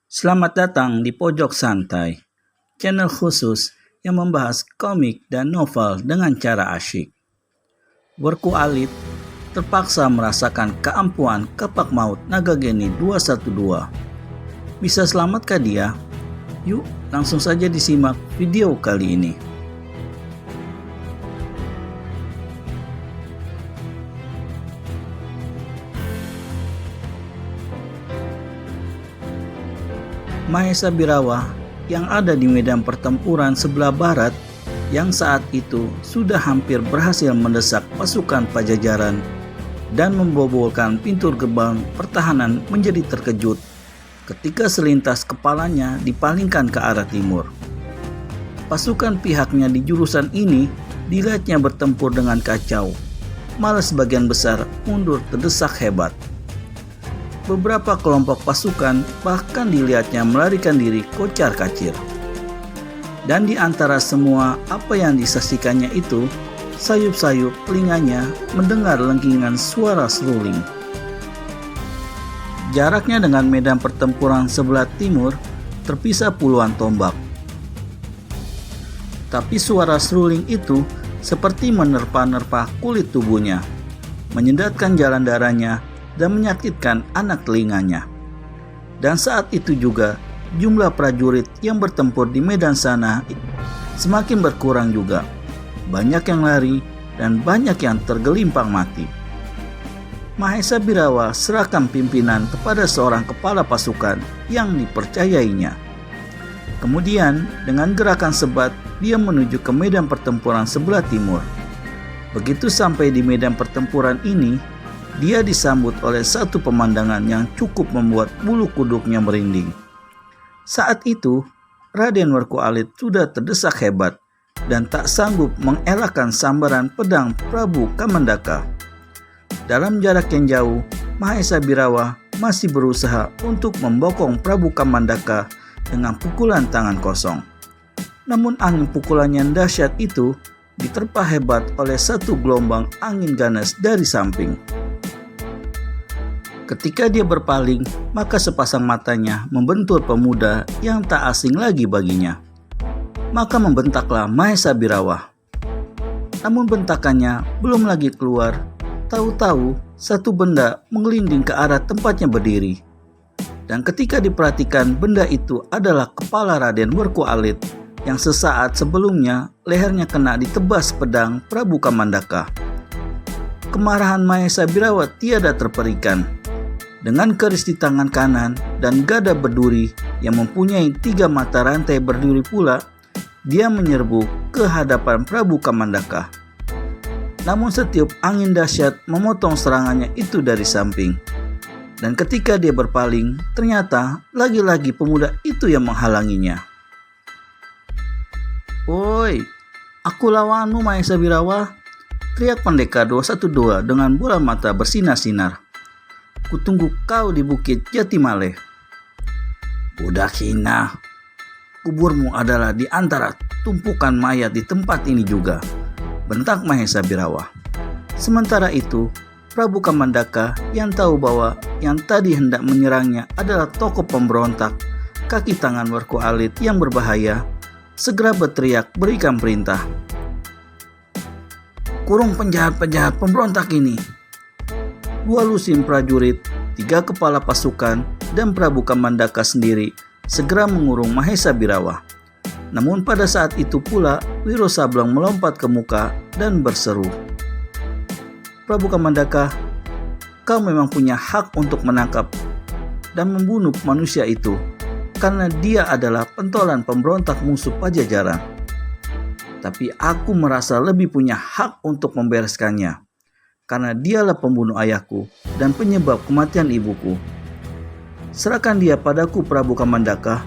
Selamat datang di Pojok Santai, channel khusus yang membahas komik dan novel dengan cara asyik. Werku Alit terpaksa merasakan keampuhan kapak maut Naga Geni 212. Bisa selamatkah dia? Yuk langsung saja disimak video kali ini. Mahesa Birawa yang ada di medan pertempuran sebelah barat yang saat itu sudah hampir berhasil mendesak pasukan Pajajaran dan membobolkan pintu gerbang pertahanan menjadi terkejut ketika selintas kepalanya dipalingkan ke arah timur. Pasukan pihaknya di jurusan ini dilihatnya bertempur dengan kacau, malah sebagian besar mundur terdesak hebat. Beberapa kelompok pasukan bahkan dilihatnya melarikan diri kocar-kacir. Dan di antara semua apa yang disaksikannya itu, sayup-sayup telinganya mendengar lengkingan suara seruling. Jaraknya dengan medan pertempuran sebelah timur terpisah puluhan tombak. Tapi suara seruling itu seperti menerpa-nerpa kulit tubuhnya, menyedatkan jalan darahnya dan menyakitkan anak telinganya. Dan saat itu juga jumlah prajurit yang bertempur di medan sana semakin berkurang juga. Banyak yang lari dan banyak yang tergelimpang mati. Mahesa Birawa serahkan pimpinan kepada seorang kepala pasukan yang dipercayainya. Kemudian dengan gerakan sebat dia menuju ke medan pertempuran sebelah timur. Begitu sampai di medan pertempuran ini, dia disambut oleh satu pemandangan yang cukup membuat bulu kuduknya merinding. Saat itu, Raden Werku Alit sudah terdesak hebat dan tak sanggup mengelakkan sambaran pedang Prabu Kamandaka. Dalam jarak yang jauh, Mahesa Birawa masih berusaha untuk membokong Prabu Kamandaka dengan pukulan tangan kosong. Namun angin pukulan yang dahsyat itu diterpa hebat oleh satu gelombang angin ganas dari samping. Ketika dia berpaling, maka sepasang matanya membentur pemuda yang tak asing lagi baginya. Maka membentaklah Mahesa Birawa. Namun bentakannya belum lagi keluar, tahu-tahu satu benda menggelinding ke arah tempatnya berdiri. Dan ketika diperhatikan, benda itu adalah kepala Raden Werku Alit yang sesaat sebelumnya lehernya kena ditebas pedang Prabu Kamandaka. Kemarahan Mahesa Birawa tiada terperikan. Dengan keris di tangan kanan dan gada berduri yang mempunyai 3 mata rantai berduri pula, dia menyerbu ke hadapan Prabu Kamandaka. Namun setiup angin dahsyat memotong serangannya itu dari samping. Dan ketika dia berpaling, ternyata lagi-lagi pemuda itu yang menghalanginya. "Woi, aku lawanmu Mahesa Birawa," teriak pendekar 212 dengan bola mata bersinar-sinar. "Kutunggu kau di Bukit Jatimale." "Budak hina, kuburmu adalah di antara tumpukan mayat di tempat ini juga," bentak Mahesa Birawa. Sementara itu, Prabu Kamandaka yang tahu bahwa yang tadi hendak menyerangnya adalah tokoh pemberontak kaki tangan Werku Alit yang berbahaya, segera berteriak berikan perintah. "Kurung penjahat-penjahat pemberontak ini." 2 lusin prajurit, 3 kepala pasukan, dan Prabu Kamandaka sendiri segera mengurung Mahesa Birawa. Namun pada saat itu pula Wiro Sableng melompat ke muka dan berseru, "Prabu Kamandaka, kau memang punya hak untuk menangkap dan membunuh manusia itu karena dia adalah pentolan pemberontak musuh Pajajaran. Tapi aku merasa lebih punya hak untuk membereskannya, karena dialah pembunuh ayahku dan penyebab kematian ibuku. Serahkan dia padaku Prabu Kamandaka,